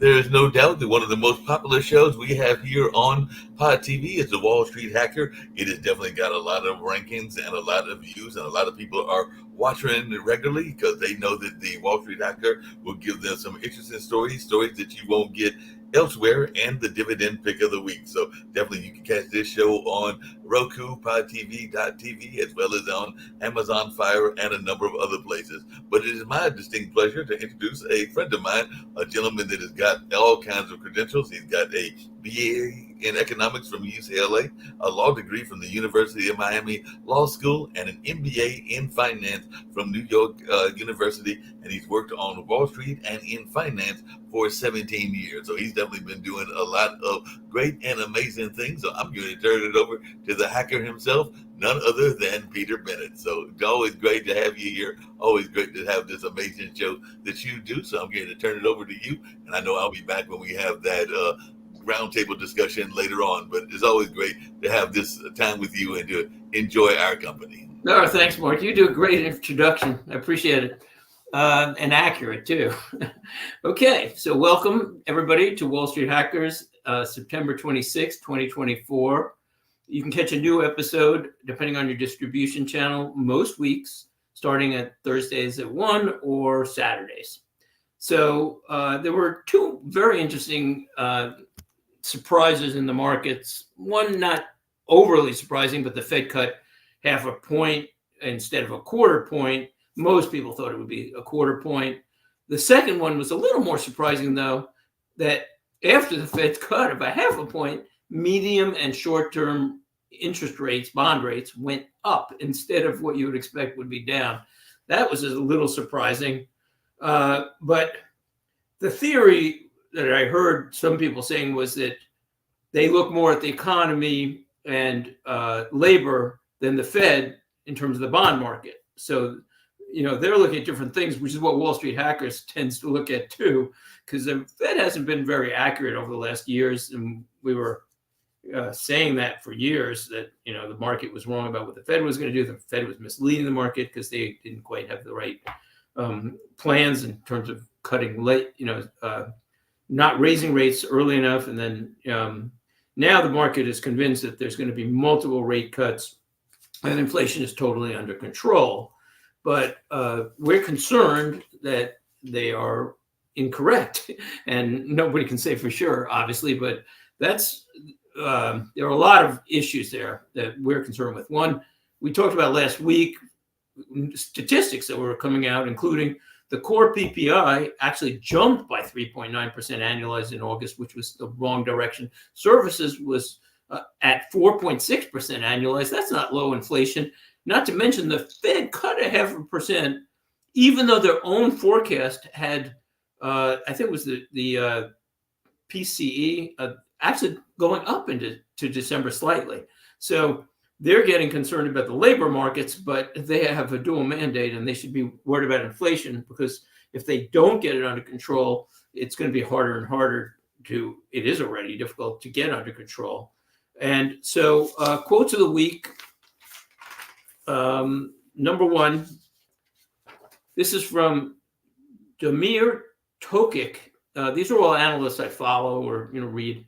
There is no doubt that one of the most popular shows we have here on Pod TV is the Wall Street Hacker. It has definitely got a lot of rankings and a lot of views, and a lot of people are watching it regularly because they know that the Wall Street Hacker will give them some interesting stories that you won't get elsewhere, and the dividend pick of the week. So definitely you can catch this show on Roku, PodTV.tv, as well as on Amazon Fire and a number of other places. But it is my distinct pleasure to introduce a friend of mine, a gentleman that has got all kinds of credentials. He's got a BA in economics from UCLA, a law degree from the University of Miami Law School, and an MBA in finance from New York University. And he's worked on Wall Street and in finance for 17 years. So he's definitely been doing a lot of great and amazing things. So I'm going to turn it over to the hacker himself, none other than Peter Bennett. So it's always great to have you here. Always great to have this amazing show that you do. So I'm going to turn it over to you. And I know I'll be back when we have that roundtable discussion later on. But it's always great to have this time with you and to enjoy our company. No, thanks, Mark. You do a great introduction. I appreciate it. And accurate too. Okay, so welcome everybody to Wall Street Hackers, September 26, 2024. You can catch a new episode depending on your distribution channel most weeks, starting at Thursdays at 1 or Saturdays. So there were two very interesting surprises in the markets. One not overly surprising, but the Fed cut half a point instead of a quarter point. Most people thought it would be a quarter point. The second one was a little more surprising, though, that after the Fed's cut of a half a point, medium and short-term interest rates, bond rates, went up instead of what you would expect would be down. That was a little surprising. But the theory that I heard some people saying was that they look more at the economy and labor than the Fed in terms of the bond market. So they're looking at different things, which is what Wall Street Hackers tends to look at too, because the Fed hasn't been very accurate over the last years. And we were saying that for years, that, the market was wrong about what the Fed was going to do. The Fed was misleading the market because they didn't quite have the right plans in terms of cutting late, not raising rates early enough. And then now the market is convinced that there's going to be multiple rate cuts and inflation is totally under control. But we're concerned that they are incorrect, and nobody can say for sure, obviously. But that's there are a lot of issues there that we're concerned with. One, we talked about last week, statistics that were coming out, including the core PPI actually jumped by 3.9% annualized in August, which was the wrong direction. Services was at 4.6% annualized. That's not low inflation. Not to mention the Fed cut 0.5%, even though their own forecast had, I think it was the PCE, actually going up to December slightly. So they're getting concerned about the labor markets, but they have a dual mandate and they should be worried about inflation, because if they don't get it under control, it's going to be harder and harder it is already difficult to get under control. And so quotes of the week. Number one, this is from Damir Tokic. These are all analysts I follow or read.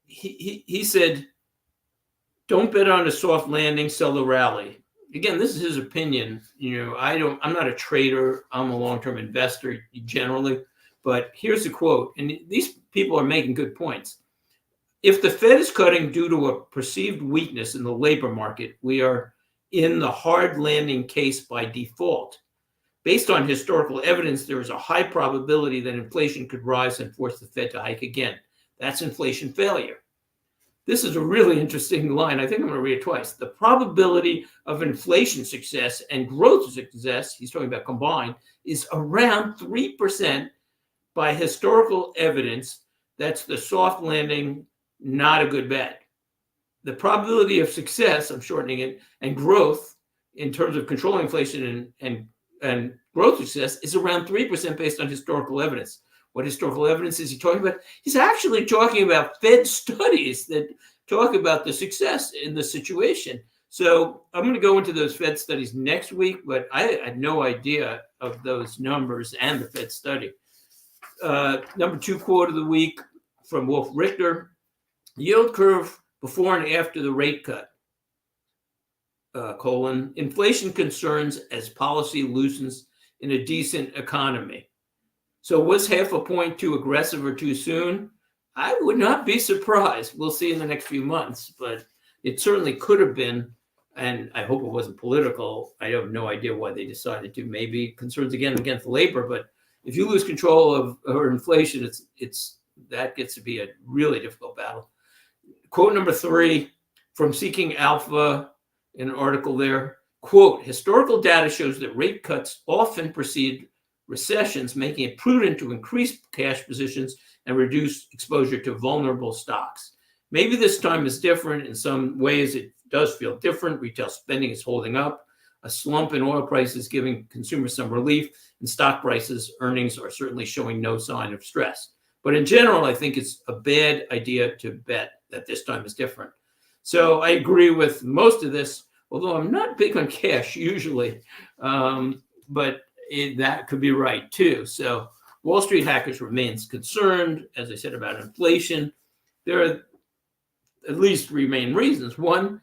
He said, "Don't bet on a soft landing, sell the rally." Again, this is his opinion. I'm not a trader. I'm a long-term investor generally. But here's the quote, and these people are making good points. If the Fed is cutting due to a perceived weakness in the labor market, we are in the hard landing case by default. Based on historical evidence, there is a high probability that inflation could rise and force the Fed to hike again. That's inflation failure. This is a really interesting line. I think I'm going to read it twice. The probability of inflation success and growth success, he's talking about combined, is around 3% by historical evidence. That's the soft landing, not a good bet. The probability of success, I'm shortening it, and growth in terms of controlling inflation and growth success is around 3% based on historical evidence. What historical evidence is he talking about? He's actually talking about Fed studies that talk about the success in the situation. So I'm going to go into those Fed studies next week, but I had no idea of those numbers and the Fed study. Number 2 quote of the week from Wolf Richter: yield curve before and after the rate cut, inflation concerns as policy loosens in a decent economy. So was half a point too aggressive or too soon? I would not be surprised. We'll see in the next few months, but it certainly could have been, and I hope it wasn't political. I have no idea why they decided to. Maybe concerns again against labor, but if you lose control of inflation, that gets to be a really difficult battle. Quote number 3 from Seeking Alpha, in an article there, quote, historical data shows that rate cuts often precede recessions, making it prudent to increase cash positions and reduce exposure to vulnerable stocks. Maybe this time is different. In some ways, it does feel different. Retail spending is holding up. A slump in oil prices giving consumers some relief, and stock prices earnings are certainly showing no sign of stress. But in general, I think it's a bad idea to bet that this time is different. So I agree with most of this, although I'm not big on cash usually, but that could be right too. So Wall Street Hackers remains concerned, as I said, about inflation. There are at least 3 main reasons. One,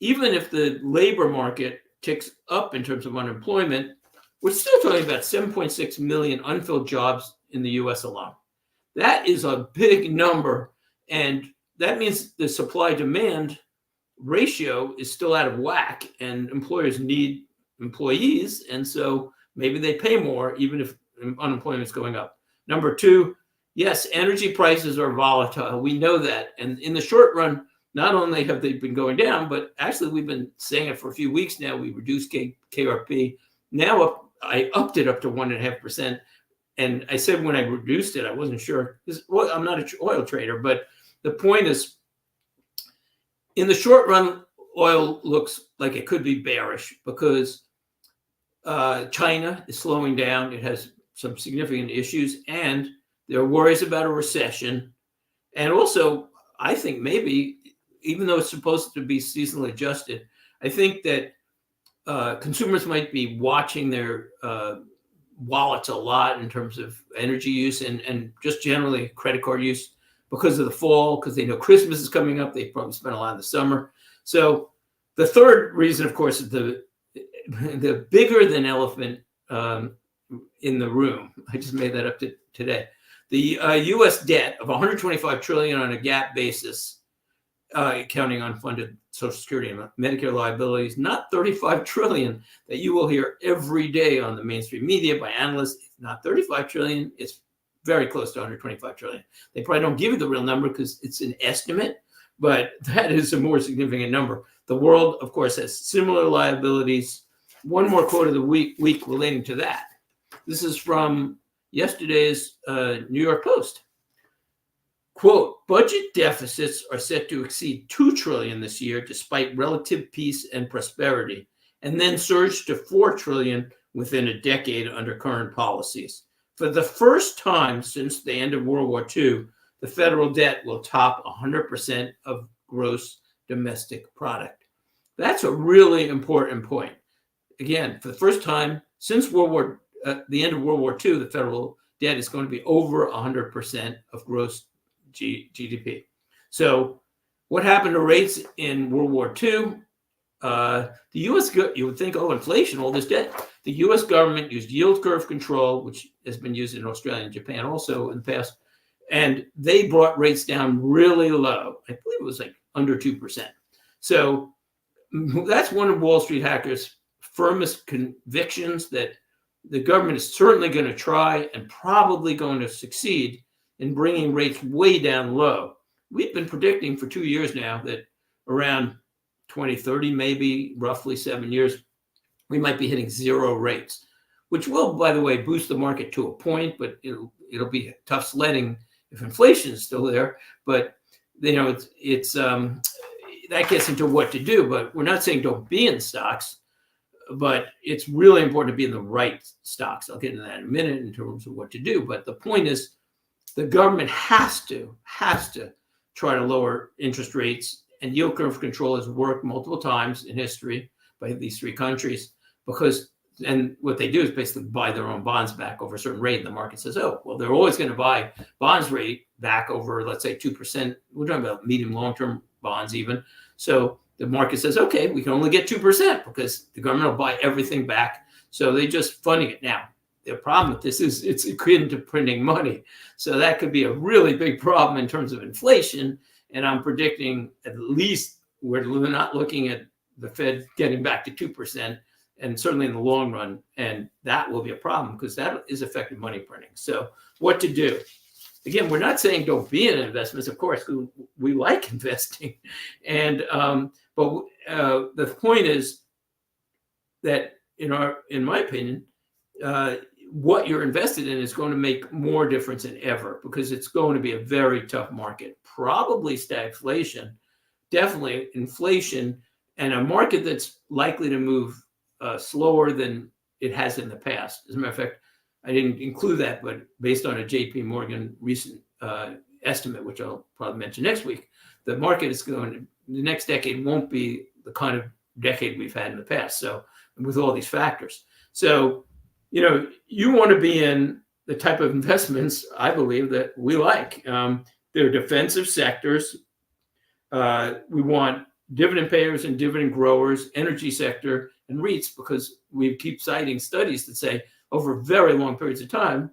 even if the labor market ticks up in terms of unemployment, we're still talking about 7.6 million unfilled jobs in the US alone. That is a big number, and that means the supply-demand ratio is still out of whack, and employers need employees, and so maybe they pay more even if unemployment is going up. Number 2, yes, energy prices are volatile. We know that, and in the short run, not only have they been going down, but actually we've been saying it for a few weeks now. We reduced KRP. Now I upped it up to 1.5%. And I said when I reduced it, I wasn't sure. Well, I'm not an oil trader, but the point is, in the short run, oil looks like it could be bearish because China is slowing down. It has some significant issues, and there are worries about a recession. And also, I think maybe, even though it's supposed to be seasonally adjusted, I think that consumers might be watching their wallets a lot in terms of energy use and just generally credit card use because of the fall, because they know Christmas is coming up. They probably spent a lot in the summer. So the third reason, of course, is the bigger than elephant in the room. I just made that up today. The U.S. debt of $125 trillion on a GAAP basis, counting unfunded Social Security and Medicare liabilities, not $35 trillion that you will hear every day on the mainstream media by analysts. It's not $35 trillion. It's very close to $125 trillion. They probably don't give you the real number because it's an estimate, but that is a more significant number. The world, of course, has similar liabilities. One more quote of the week relating to that. This is from yesterday's New York Post. Quote, budget deficits are set to exceed $2 trillion this year despite relative peace and prosperity, and then surge to $4 trillion within a decade under current policies. For the first time since the end of World War II, the federal debt will top 100% of gross domestic product. That's a really important point. Again, for the first time since the end of World War II, the federal debt is going to be over 100% of gross GDP. So what happened to rates in World War II? The U.S. You would think, inflation, all this debt. The U.S. government used yield curve control, which has been used in Australia and Japan also in the past, and they brought rates down really low. I believe it was like under 2%. So that's one of Wall Street Hackers' firmest convictions, that the government is certainly going to try and probably going to succeed in bringing rates way down low. We've been predicting for 2 years now that around 2030, maybe roughly 7 years, we might be hitting 0 rates, which will, by the way, boost the market to a point, but it'll be tough sledding if inflation is still there. But it's that gets into what to do. But we're not saying don't be in stocks, but it's really important to be in the right stocks. I'll get into that in a minute in terms of what to do. But the point is, the government has to try to lower interest rates, and yield curve control has worked multiple times in history by these 3 countries, because And what they do is basically buy their own bonds back over a certain rate. And the market says, oh, well, they're always going to buy bonds rate back over, let's say, 2%. We're talking about medium long-term bonds even. So the market says, okay, we can only get 2% because the government will buy everything back. So they just funding it. Now, the problem with this is it's akin to printing money. So that could be a really big problem in terms of inflation. And I'm predicting at least we're not looking at the Fed getting back to 2%, and certainly in the long run. And that will be a problem because that is effective money printing. So what to do? Again, we're not saying don't be in investments. Of course, we like investing. And but the point is that in my opinion, what you're invested in is going to make more difference than ever because it's going to be a very tough market. Probably stagflation, definitely inflation, and a market that's likely to move slower than it has in the past. As a matter of fact, I didn't include that, but based on a JP Morgan recent estimate, which I'll probably mention next week, the market is the next decade won't be the kind of decade we've had in the past. So with all these factors. So, you want to be in the type of investments, I believe, that we like. They're defensive sectors. We want dividend payers and dividend growers, energy sector, and REITs, because we keep citing studies that say over very long periods of time,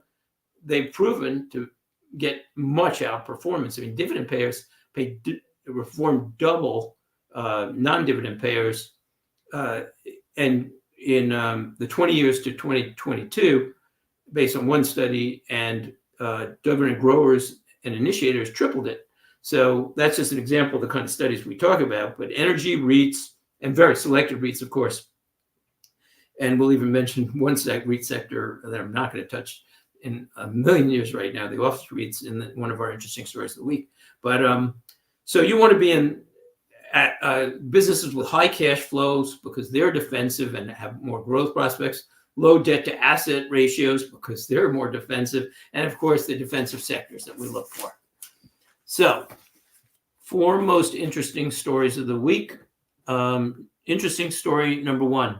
they've proven to get much outperformance. I mean, dividend payers perform double non-dividend payers. And in the 20 years to 2022, based on one study, and dividend growers and initiators tripled it. So that's just an example of the kind of studies we talk about. But energy, REITs, and very selected REITs, of course. And we'll even mention one REIT sector that I'm not going to touch in a million years right now, the office REITs, in one of our interesting stories of the week. But so you want to be in businesses with high cash flows because they're defensive and have more growth prospects, low debt to asset ratios because they're more defensive, and of course the defensive sectors that we look for. So 4 most interesting stories of the week. Interesting story number 1.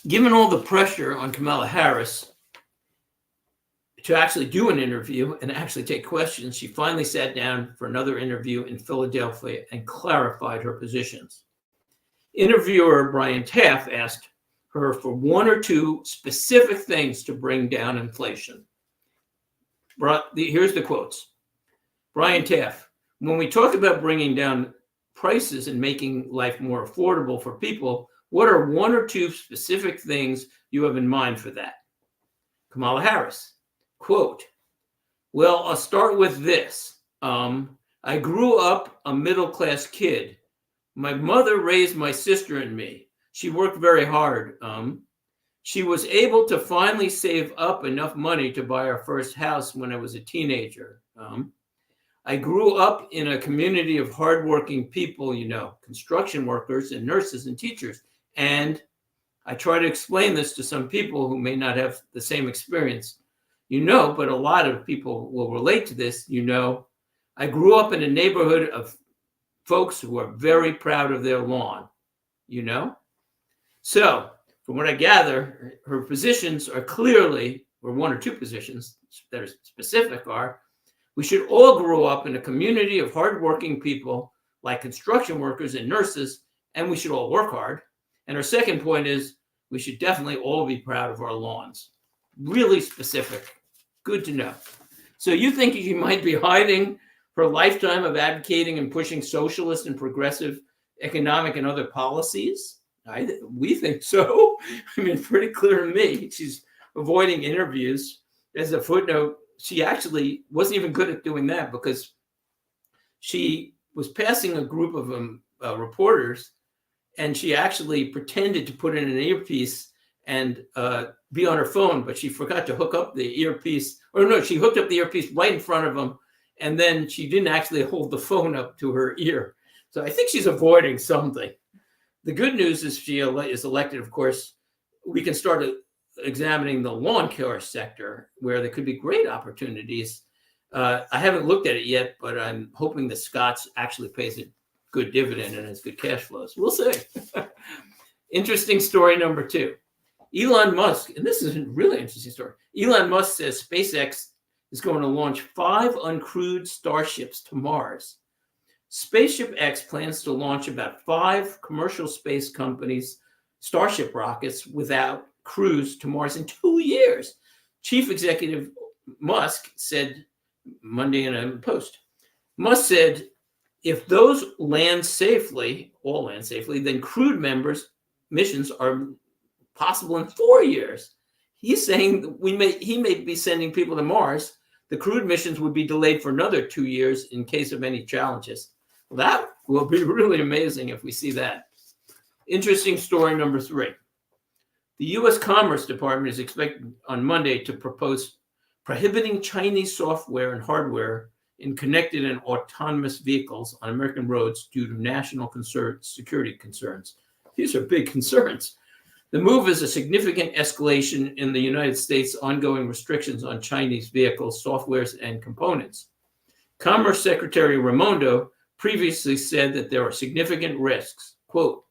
Given all the pressure on Kamala Harris to actually do an interview and actually take questions, she finally sat down for another interview in Philadelphia and clarified her positions. Interviewer Brian Taff asked her for 1 or 2 specific things to bring down inflation. Here's the quotes. Brian Taff, when we talk about bringing down prices and making life more affordable for people, what are 1 or 2 specific things you have in mind for that? Kamala Harris, quote, well, I'll start with this. I grew up a middle-class kid. My mother raised my sister and me. She worked very hard. She was able to finally save up enough money to buy our first house when I was a teenager. I grew up in a community of hardworking people, construction workers and nurses and teachers. And I try to explain this to some people who may not have the same experience. But a lot of people will relate to this. I grew up in a neighborhood of folks who are very proud of their lawn, So from what I gather, her positions are clearly, or 1 or 2 positions that are specific are, we should all grow up in a community of hardworking people like construction workers and nurses, and we should all work hard. And her second point is we should definitely all be proud of our lawns. Really specific. Good to know. So you think she might be hiding her lifetime of advocating and pushing socialist and progressive economic and other policies? We think so. I mean, pretty clear to me. She's avoiding interviews. As a footnote, she actually wasn't even good at doing that because she was passing a group of reporters, and she actually pretended to put in an earpiece and be on her phone, but she forgot to hook up the earpiece. Or no, she hooked up the earpiece right in front of them, and then she didn't actually hold the phone up to her ear. So I think she's avoiding something. The good news is she is elected, of course. We can start examining the lawn care sector, where there could be great opportunities. I haven't looked at it yet, but I'm hoping that Scott's actually pays good dividend and has good cash flows. We'll see. Interesting story number 2. Elon Musk, and this is a really interesting story. Elon Musk says SpaceX is going to launch 5 uncrewed starships to Mars. Spaceship X plans to launch about 5 commercial space companies' Starship rockets without crews to Mars in 2 years. Chief Executive Musk said Monday in a post. Musk said, if those land safely, all land safely, then crewed missions are possible in 4 years. He's saying he may be sending people to Mars. The crewed missions would be delayed for another 2 years in case of any challenges. Well, that will be really amazing if we see that. Interesting story number 3. The U.S. Commerce Department is expected on Monday to propose prohibiting Chinese software and hardware in connected and autonomous vehicles on American roads due to national security concerns. These are big concerns. The move is a significant escalation in the United States' ongoing restrictions on Chinese vehicles, softwares, and components. Commerce Secretary Raimondo previously said that there are significant risks. Quote,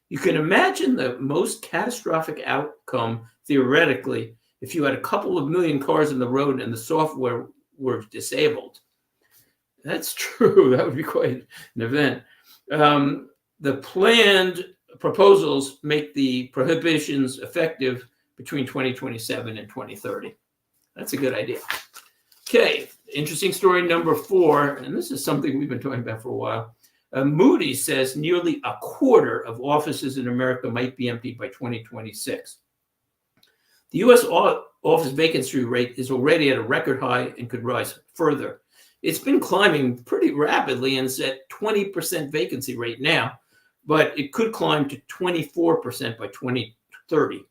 you can imagine the most catastrophic outcome, theoretically, if you had a couple of million cars on the road and the software were disabled. That's true. That would be quite an event. The planned proposals make the prohibitions effective between 2027 and 2030. That's a good idea. Okay, interesting story number 4, and this is something we've been talking about for a while. Moody's says nearly a quarter of offices in America might be empty by 2026. The U.S. office vacancy rate is already at a record high and could rise further. It's been climbing pretty rapidly and is at 20% vacancy rate now, but it could climb to 24% by 2030.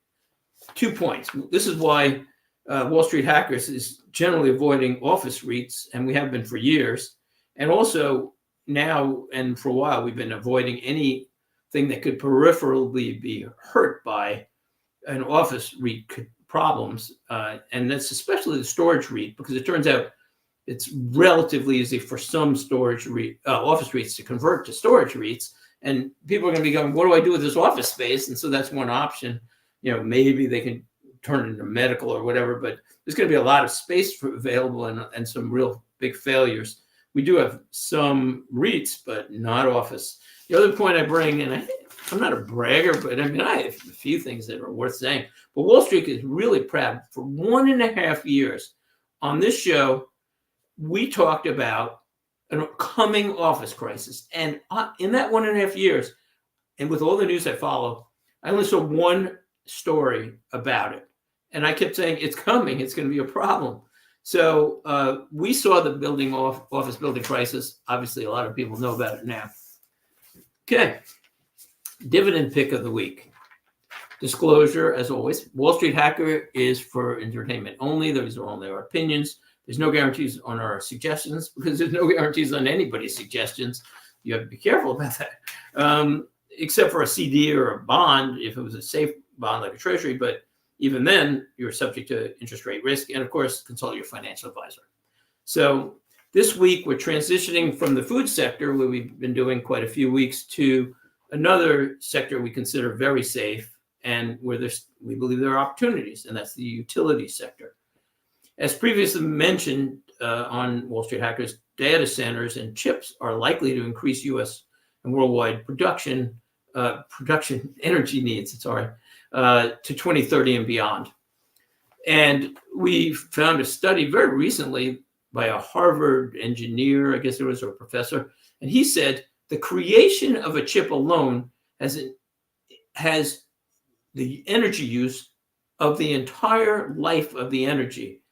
2 points. This is why Wall Street Hackers is generally avoiding office REITs, and we have been for years. And also now and for a while, we've been avoiding anything that could peripherally be hurt by an office REIT problems. And that's especially the storage REIT, because it turns out it's relatively easy for some office REITs to convert to storage REITs. And people are going to be going, what do I do with this office space? And so that's one option. Maybe they can turn it into medical or whatever, but there's going to be a lot of space available and some real big failures. We do have some REITs, but not office. The other point I bring, and I'm not a bragger, but I have a few things that are worth saying. But Wall Street is really proud. For 1.5 years on this show, we talked about a coming office crisis. And in that 1.5 years, and with all the news I follow, I only saw one story about it. And I kept saying, it's coming. It's going to be a problem. So we saw the office building crisis. Obviously, a lot of people know about it now. Okay. Dividend pick of the week. Disclosure, as always, Wall Street Hacker is for entertainment only. Those are only our opinions. There's no guarantees on our suggestions, because there's no guarantees on anybody's suggestions. You have to be careful about that. Except for a CD or a bond, if it was a safe bond like a treasury. But even then, you're subject to interest rate risk. And of course, consult your financial advisor. So this week, we're transitioning from the food sector, where we've been doing quite a few weeks, to another sector we consider very safe and where we believe there are opportunities, and that's the utility sector. As previously mentioned on Wall Street Hackers, data centers and chips are likely to increase U.S. and worldwide production energy needs, to 2030 and beyond. And we found a study very recently by a Harvard engineer, I guess it was, or a professor, and he said the creation of a chip alone has the energy use of the entire life of the energy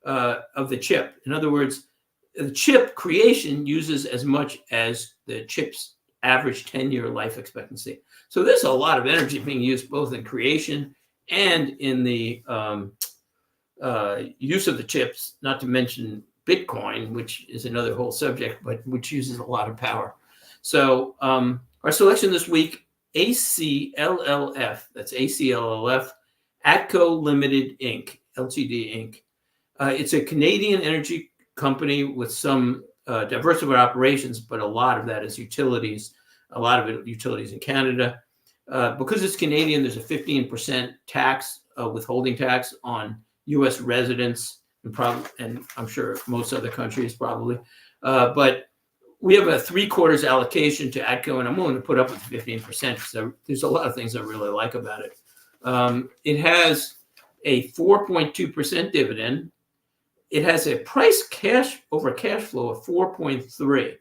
of the chip. In other words, the chip creation uses as much as the chip's average 10-year life expectancy. So there's a lot of energy being used both in creation and in the use of the chips, not to mention Bitcoin, which is another whole subject, but which uses a lot of power. So our selection this week, ACLLF, that's ACLLF, ATCO Limited Inc., LTD Inc. It's a Canadian energy company with some diversified operations, but a lot of that is utilities. a lot of it utilities in Canada. Because it's Canadian, there's a 15% tax, withholding tax on U.S. residents, and I'm sure most other countries probably. But we have a 3/4 allocation to ATCO, and I'm willing to put up with 15%. So there's a lot of things I really like about it. It has a 4.2% dividend. It has a price cash over cash flow of 4.3,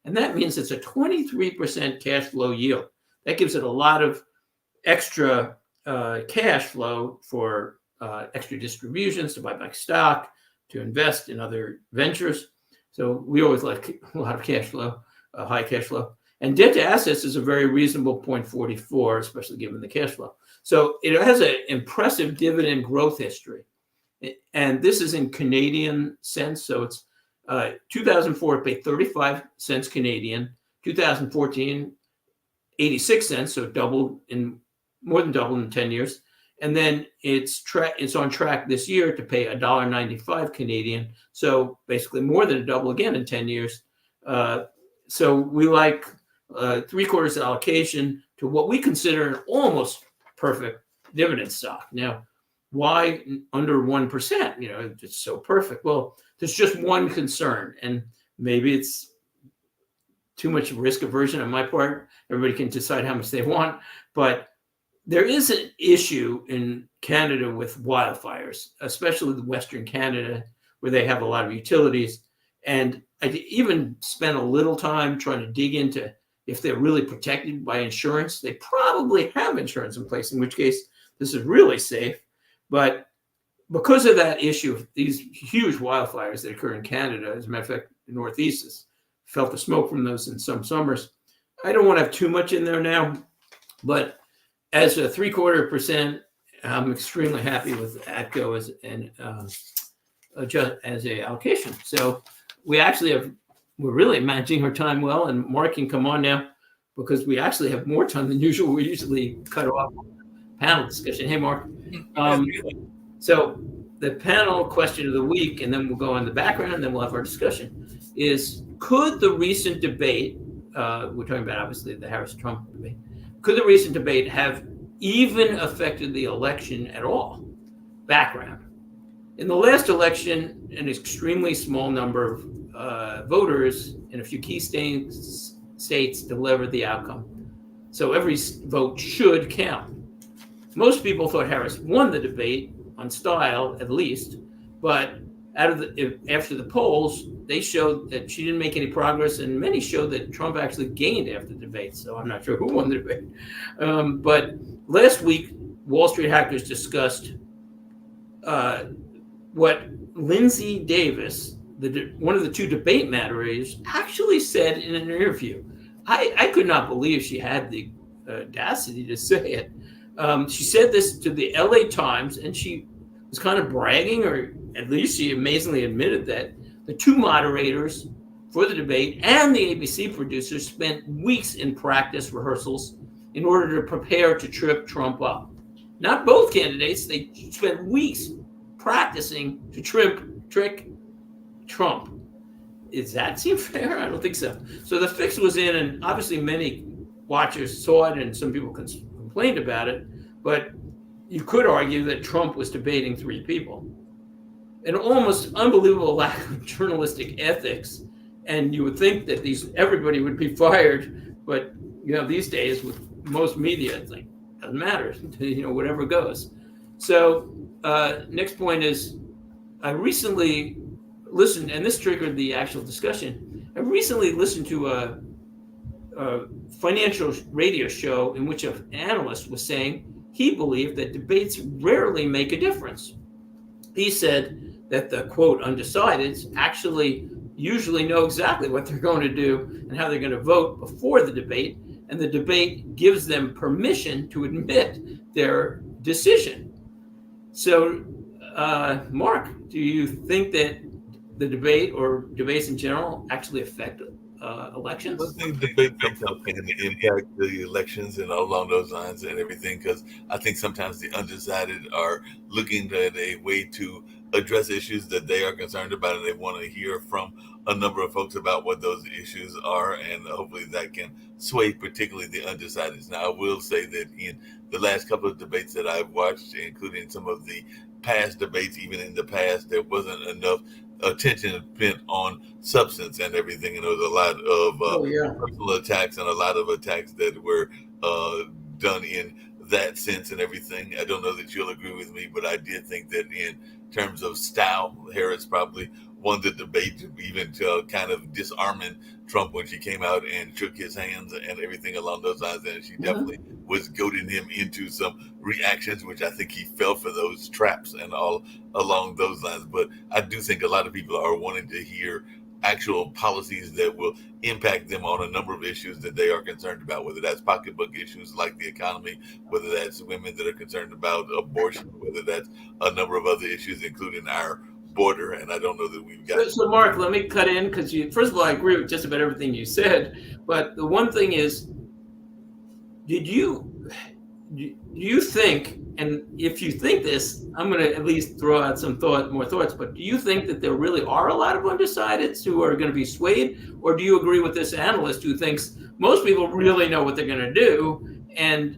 and that means it's a 23% cash flow yield. That gives it a lot of extra cash flow for extra distributions, to buy back stock, to invest in other ventures. So we always like a lot of cash flow, high cash flow. And debt to assets is a very reasonable 0.44, especially given the cash flow. So it has an impressive dividend growth history. And this is in Canadian cents. So it's 2004, it paid 35 cents Canadian. 2014, 86 cents, so more than doubled in 10 years. And then it's on track this year to pay $1.95 Canadian. So basically more than a double again in 10 years. So we like 3/4 allocation to what we consider an almost perfect dividend stock. Now, why under 1%? It's so perfect. Well, there's just one concern, and maybe it's too much risk aversion on my part. Everybody can decide how much they want, but there is an issue in Canada with wildfires, especially Western Canada, where they have a lot of utilities. And I even spent a little time trying to dig into if they're really protected by insurance. They probably have insurance in place, in which case this is really safe. But because of that issue, these huge wildfires that occur in Canada, as a matter of fact, the Northeast has felt the smoke from those in some summers. I don't want to have too much in there now, but as a 3/4%, I'm extremely happy with ATCO as a allocation. So we're really managing our time well, and Mark can come on now because we actually have more time than usual. We usually cut off panel discussion. Hey, Mark. So the panel question of the week, and then we'll go on the background, and then we'll have our discussion, is could the recent debate, we're talking about obviously the Harris-Trump debate, could the recent debate have even affected the election at all? Background. In the last election, an extremely small number of voters in a few key states delivered the outcome. So every vote should count. Most people thought Harris won the debate, on style at least, but after the polls, they showed that she didn't make any progress, and many showed that Trump actually gained after the debate. So I'm not sure who won the debate. But last week, Wall Street Hackers discussed what Lindsay Davis, one of the two debate moderators, actually said in an interview. I could not believe she had the audacity to say it. She said this to the LA Times, and she was kind of bragging, or at least she amazingly admitted that the two moderators for the debate and the ABC producers spent weeks in practice rehearsals in order to prepare to trip Trump up. Not both candidates. They spent weeks practicing to trick Trump. Does that seem fair? I don't think so. So the fix was in, and obviously many watchers saw it, and some people complained about it, but you could argue that Trump was debating three people. An almost unbelievable lack of journalistic ethics, and you would think that everybody would be fired, but these days with most media, it's like doesn't matter, whatever goes. So next point is, I recently listened, and this triggered the actual discussion. I recently listened to a financial radio show in which an analyst was saying he believed that debates rarely make a difference. He said that the, quote, undecideds actually usually know exactly what they're going to do and how they're going to vote before the debate, and the debate gives them permission to admit their decision. So, Mark, do you think that the debate or debates in general actually affect elections? I think debate sometimes can impact the elections and along those lines and everything, because I think sometimes the undecided are looking at a way to address issues that they are concerned about, and they want to hear from a number of folks about what those issues are, and hopefully that can sway particularly the undecideds. Now, I will say that in the last couple of debates that I've watched, including some of the past debates, even in the past, there wasn't enough attention spent on substance and everything, and there was a lot of personal attacks and a lot of attacks that were done in that sense and everything. I don't know that you'll agree with me, but I did think that in terms of style, Harris probably won the debate, even to kind of disarming Trump when she came out and shook his hands and everything along those lines. And she definitely was goading him into some reactions, which I think he fell for those traps and all along those lines. But I do think a lot of people are wanting to hear actual policies that will impact them on a number of issues that they are concerned about, whether that's pocketbook issues like the economy, whether that's women that are concerned about abortion, whether that's a number of other issues, including our border. And I don't know that we've got. So Mark, let me cut in because first of all, I agree with just about everything you said. But the one thing is, do you think, and if you think this, I'm going to at least throw out some more thoughts, but do you think that there really are a lot of undecideds who are going to be swayed? Or do you agree with this analyst who thinks most people really know what they're going to do? And,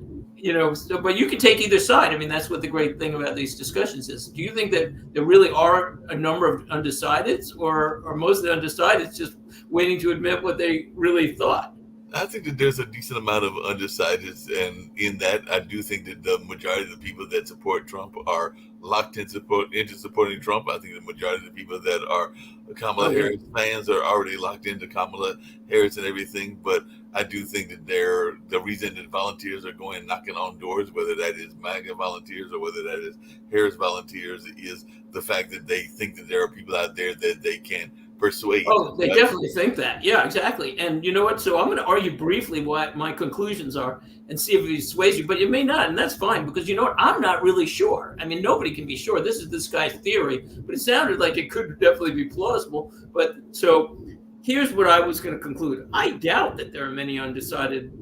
but you can take either side. I mean, that's what the great thing about these discussions is. Do you think that there really are a number of undecideds, or are most of the undecideds just waiting to admit what they really thought? I think that there's a decent amount of undecideds, and in that, I do think that the majority of the people that support Trump are locked into supporting Trump. I think the majority of the people that are Kamala Harris fans are already locked into Kamala Harris and everything. But I do think that the reason that volunteers are going knocking on doors, whether that is MAGA volunteers or whether that is Harris volunteers, is the fact that they think that there are people out there that they can persuade. Oh, they definitely think that. Yeah, exactly. And you know what? So I'm going to argue briefly what my conclusions are and see if it sways you, but it may not. And that's fine because you know what? I'm not really sure. I mean, nobody can be sure. This is this guy's theory, but it sounded like it could definitely be plausible. But so here's what I was going to conclude. I doubt that there are many undecided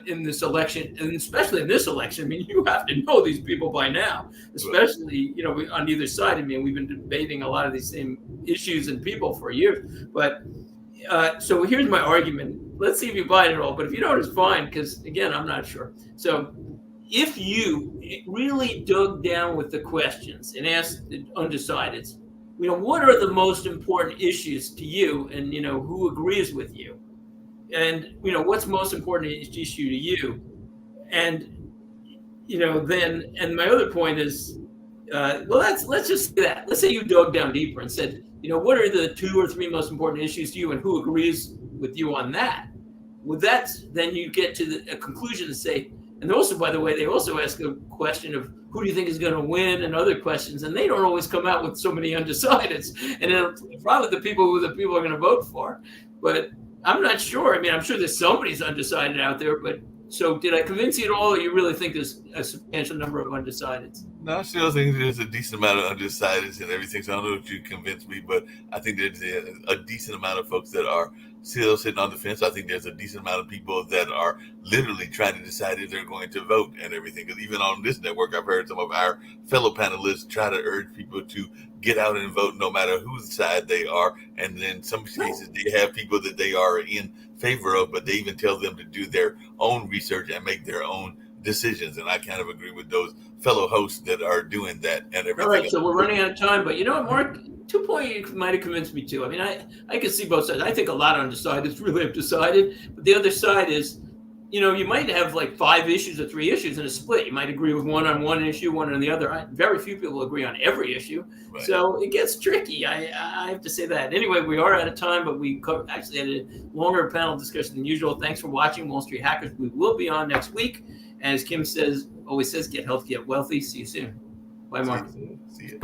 in this election, and especially in this election. I mean, you have to know these people by now, especially, on either side. I mean, we've been debating a lot of these same issues and people for years. But so here's my argument. Let's see if you buy it all. But if you don't, it's fine, because, again, I'm not sure. So if you really dug down with the questions and asked the undecideds, what are the most important issues to you, and, who agrees with you? And, what's most important issue to you? And, then, and my other point is, let's just say that. Let's say you dug down deeper and said, what are the 2 or 3 most important issues to you and who agrees with you on that? Well, then you get to a conclusion and say, and also, by the way, they also ask a question of who do you think is going to win and other questions. And they don't always come out with so many undecideds. And then probably the people who the people are going to vote for. But I'm not sure. I mean, I'm sure there's somebody's undecided out there, but so did I convince you at all, or you really think there's a substantial number of undecideds? No, I still think there's a decent amount of undecideds and everything. So I don't know if you convinced me, but I think there's a decent amount of folks that are still sitting on the fence. I think there's a decent amount of people that are literally trying to decide if they're going to vote and everything. Because even on this network, I've heard some of our fellow panelists try to urge people to get out and vote no matter whose side they are. And in some cases, they have people that they are in favor of, but they even tell them to do their own research and make their own decisions. And I kind of agree with those fellow hosts that are doing that and everything. All right, so we're running out of time, but you know what, Mark? 2 points you might have convinced me too. I mean, I can see both sides. I think a lot of undecideds really have decided, but the other side is, you might have like 5 issues or 3 issues in a split. You might agree with one on one issue, one on the other. Very few people agree on every issue. Right. So it gets tricky. I have to say that. Anyway, we are out of time, but we actually had a longer panel discussion than usual. Thanks for watching Wall Street Hackers. We will be on next week. As Kim always says, get healthy, get wealthy. See you soon. Bye, Mark. See you.